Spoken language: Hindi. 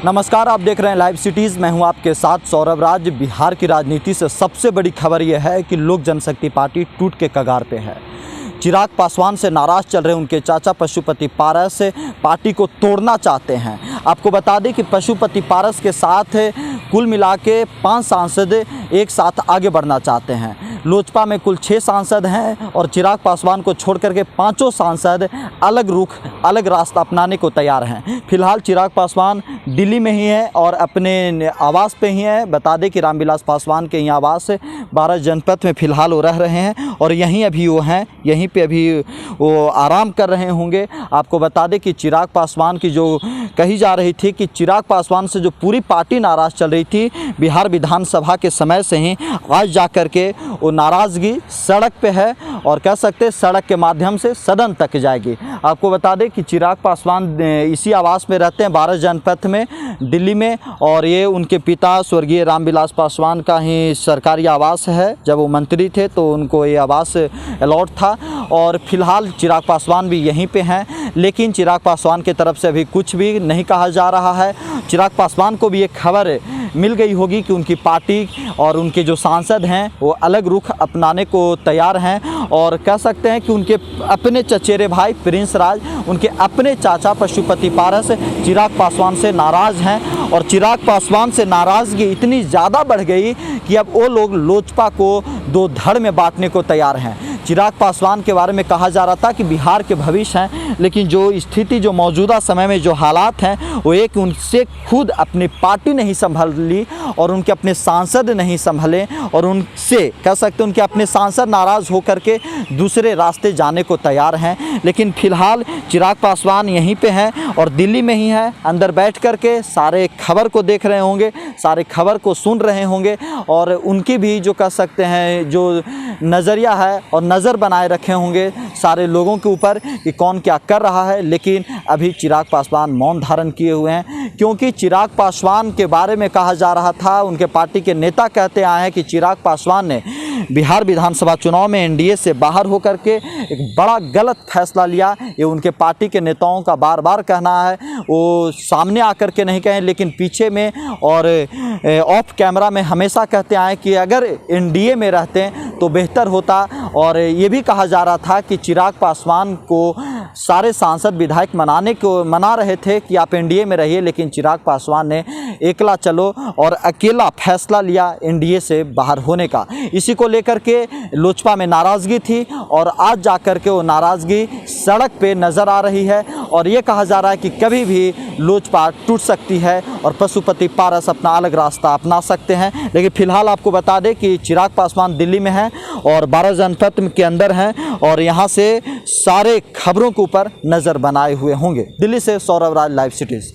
नमस्कार, आप देख रहे हैं लाइव सिटीज़। मैं हूं आपके साथ सौरभ राज। बिहार की राजनीति से सबसे बड़ी खबर यह है कि लोक जनशक्ति पार्टी टूट के कगार पे है। चिराग पासवान से नाराज़ चल रहे उनके चाचा पशुपति पारस पार्टी को तोड़ना चाहते हैं। आपको बता दें कि पशुपति पारस के साथ कुल मिला के 5 सांसद एक साथ आगे बढ़ना चाहते हैं। लोजपा में कुल 6 सांसद हैं और चिराग पासवान को छोड़ करके 5 सांसद अलग रुख अलग रास्ता अपनाने को तैयार हैं। फिलहाल चिराग पासवान दिल्ली में ही है और अपने आवास पे ही है। बता दें कि रामविलास पासवान के यहाँ आवास 12 जनपद में फ़िलहाल वो रह रहे हैं और यहीं अभी वो हैं, यहीं पे अभी वो आराम कर रहे होंगे। आपको बता दें कि चिराग पासवान की जो कही जा रही थी कि चिराग पासवान से जो पूरी पार्टी नाराज़ चल रही थी बिहार विधानसभा के समय से ही, आज जा कर के वो नाराज़गी सड़क पे है और कह सकते हैं सड़क के माध्यम से सदन तक जाएगी। आपको बता दें कि चिराग पासवान इसी आवास में रहते हैं 12 जनपद में दिल्ली में, और ये उनके पिता स्वर्गीय रामविलास पासवान का ही सरकारी आवास है। जब वो मंत्री थे तो उनको ये आवास अलॉट था और फिलहाल चिराग पासवान भी यहीं पे हैं। लेकिन चिराग पासवान की तरफ से अभी कुछ भी नहीं कहा जा रहा है। चिराग पासवान को भी एक खबर मिल गई होगी कि उनकी पार्टी और उनके जो सांसद हैं वो अलग रुख अपनाने को तैयार हैं और कह सकते हैं कि उनके अपने चचेरे भाई प्रिंस राज, उनके अपने चाचा पशुपति पारस चिराग पासवान से नाराज़ हैं और चिराग पासवान से नाराज़गी इतनी ज़्यादा बढ़ गई कि अब वो लोग लोजपा को 2 धड़ में बांटने को तैयार हैं। चिराग पासवान के बारे में कहा जा रहा था कि बिहार के भविष्य हैं, लेकिन जो स्थिति जो मौजूदा समय में जो हालात हैं वो एक उनसे खुद अपनी पार्टी नहीं संभल ली और उनके अपने सांसद नहीं संभले और उनसे कह सकते हैं उनके अपने सांसद नाराज़ होकर के दूसरे रास्ते जाने को तैयार हैं। लेकिन फिलहाल चिराग पासवान यहीं पे हैं और दिल्ली में ही हैं। अंदर बैठ कर के सारे खबर को देख रहे होंगे, सारे खबर को सुन रहे होंगे और उनकी भी जो कह सकते हैं जो नज़रिया है और नज़र बनाए रखे होंगे सारे लोगों के ऊपर कि कौन क्या कर रहा है। लेकिन अभी चिराग पासवान मौन धारण किए हुए हैं, क्योंकि चिराग पासवान के बारे में कहा जा रहा था, उनके पार्टी के नेता कहते आए हैं कि चिराग पासवान ने बिहार विधानसभा चुनाव में एनडीए से बाहर होकर के एक बड़ा गलत फैसला लिया। ये उनके पार्टी के नेताओं का बार बार कहना है, वो सामने आकर के नहीं कहें लेकिन पीछे में और ऑफ कैमरा में हमेशा कहते आए कि अगर एनडीए में रहते तो बेहतर होता। और ये भी कहा जा रहा था कि चिराग पासवान को सारे सांसद विधायक मना रहे थे कि आप एनडीए में रहिए, लेकिन चिराग पासवान ने एकला चलो और अकेला फैसला लिया एनडीए से बाहर होने का। इसी को लेकर के लोजपा में नाराज़गी थी और आज जाकर के वो नाराज़गी सड़क पे नज़र आ रही है और ये कहा जा रहा है कि कभी भी लोजपा टूट सकती है और पशुपति पारस अपना अलग रास्ता अपना सकते हैं। लेकिन फिलहाल आपको बता दें कि चिराग पासवान दिल्ली में हैं और 12 जनपद के अंदर हैं और यहाँ से सारे खबरों के ऊपर नज़र बनाए हुए होंगे। दिल्ली से सौरभ राज, लाइव सिटीज़।